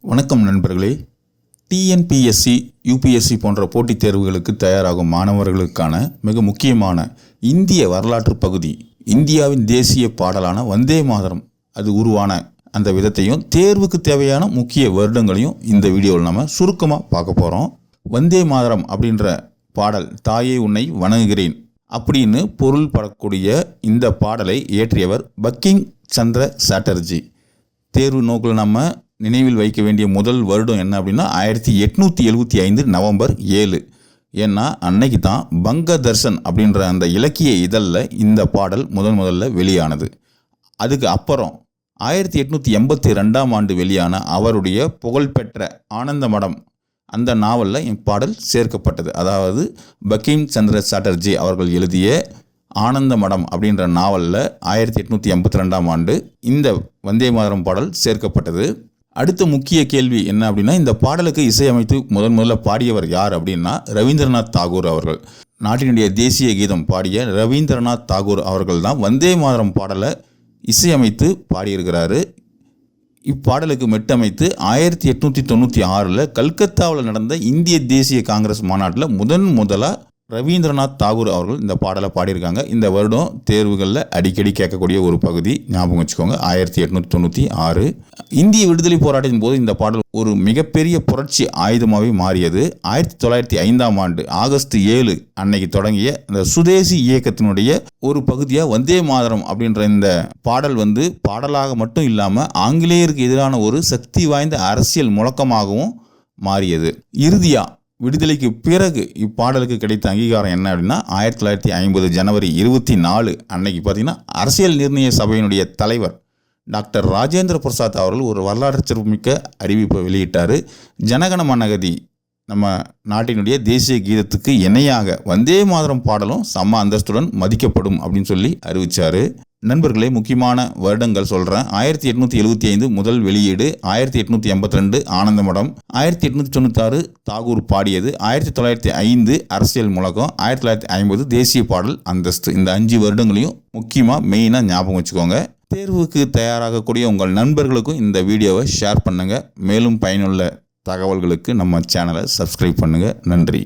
வணக்கம் நண்பர்களே. TNPSC, UPSC போன்ற போட்டித் தேர்வுகளுக்கு தயாராகும் மாணவர்களுக்கான மிக முக்கியமான இந்திய வரலாற்று பகுதி இந்தியாவின் தேசிய பாடலான வந்தே மாதரம் அது உருவான அந்த விதத்தையும் தேர்வுக்கு தேவையான முக்கிய வருடங்களையும் இந்த வீடியோவில் நம்ம சுருக்கமாக பார்க்க போகிறோம். வந்தே மாதரம் அப்படின்ற பாடல் தாயே உன்னை வணங்குகிறேன் அப்படின்னு பொருள் படக்கூடிய இந்த பாடலை இயற்றியவர் பங்கிம் சந்திர சாட்டர்ஜி. தேர்வு நோக்கில் நம்ம நினைவில் வைக்க வேண்டிய முதல் வருடம் என்ன அப்படின்னா 1875 நவம்பர் 7. ஏன்னா அன்னைக்கு தான் பங்க தர்ஷன் அப்படின்ற அந்த இலக்கிய இதழில் இந்த பாடல் முதல்ல வெளியானது. அதுக்கு அப்புறம் 1882ஆம் ஆண்டு வெளியான அவருடைய புகழ்பெற்ற ஆனந்த மடம் அந்த நாவலில் இப்பாடல் சேர்க்கப்பட்டது. அதாவது பங்கிம் சந்திர சாட்டர்ஜி அவர்கள் எழுதிய ஆனந்த மடம் அப்படின்ற நாவலில் 1882ஆம் ஆண்டு இந்த வந்தே மாதரம் பாடல் சேர்க்கப்பட்டது. அடுத்த முக்கிய கேள்வி என்ன அப்படின்னா, இந்த பாடலுக்கு இசையமைத்து முதல்ல பாடியவர் யார் அப்படின்னா ரவீந்திரநாத் தாகூர் அவர்கள். நாட்டினுடைய தேசிய கீதம் பாடிய ரவீந்திரநாத் தாகூர் அவர்கள் தான் வந்தே மாதரம் பாடலை இசையமைத்து பாடியிருக்கிறாரு. இப்பாடலுக்கு மெட்டமைத்து 1896 கல்கத்தாவில் நடந்த இந்திய தேசிய காங்கிரஸ் மாநாட்டில் முதலாக ரவீந்திரநாத் தாகூர் அவர்கள் இந்த பாடலை பாடியிருக்காங்க. இந்த வருடம் தேர்வுகளில் அடிக்கடி கேட்கக்கூடிய ஒரு பகுதி, ஞாபகம் வச்சுக்கோங்க. 1896 இந்திய விடுதலை போராட்டத்தின் போது இந்த பாடல் ஒரு மிகப்பெரிய புரட்சி ஆயுதமாகவே மாறியது. 1905ஆம் ஆண்டு ஆகஸ்ட் 7 அன்னைக்கு தொடங்கிய இந்த சுதேசி இயக்கத்தினுடைய ஒரு பகுதியாக வந்தே மாதரம் அப்படின்ற இந்த பாடல் பாடலாக மட்டும் இல்லாமல் ஆங்கிலேயருக்கு எதிரான ஒரு சக்தி வாய்ந்த அரசியல் முழக்கமாகவும் மாறியது. இறுதியாக விடுதலைக்கு பிறகு இப்பாடலுக்கு கிடைத்த அங்கீகாரம் என்ன அப்படின்னா 1950 ஜனவரி 24 அன்னைக்கு பார்த்தீங்கன்னா அரசியல் நிர்ணய சபையினுடைய தலைவர் டாக்டர் ராஜேந்திர பிரசாத் அவர்கள் ஒரு வரலாற்று சிறப்புமிக்க அறிவிப்பை வெளியிட்டார். ஜனகண மனகதி நம்ம நாட்டினுடைய தேசிய கீதத்துக்கு இணையாக வந்தே மாதரம் பாடலும் சம அந்தஸ்துடன் மதிக்கப்படும் அப்படின்னு சொல்லி அறிவித்தார். நண்பர்களே, முக்கியமான வருடங்கள் சொல்கிறேன். 1875 முதல் வெளியீடு, 1882 ஆனந்த மடம், 1896 தாகூர் பாடியது, 1905 அரசியல் முழக்கம், 1950 தேசிய பாடல் அந்தஸ்து. இந்த 5 வருடங்களையும் முக்கியமாக மெயினாக ஞாபகம் வச்சுக்கோங்க. தேர்வுக்கு தயாராகக்கூடிய உங்கள் நண்பர்களுக்கும் இந்த வீடியோவை ஷேர் பண்ணுங்கள். மேலும் பயனுள்ள தகவல்களுக்கு நம்ம சேனலை சப்ஸ்கிரைப் பண்ணுங்கள். நன்றி.